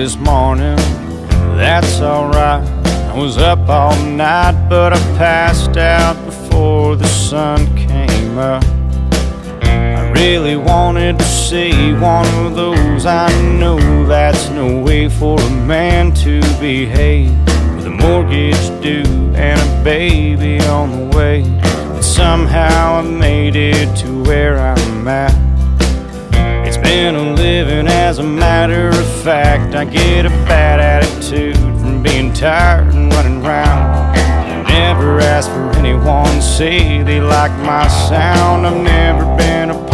this morning, that's alright. I was up all night, but I passed out before the sun came up. I really wanted to see one of those. I know that's no way for a man to behave, with a mortgage due and a baby on the way. But somehow I made it to where I'm at. It's been a living as a matter of fact. I get a bad attitude from being tired and running round. I never ask for anyone to say they like my sound. I've never been a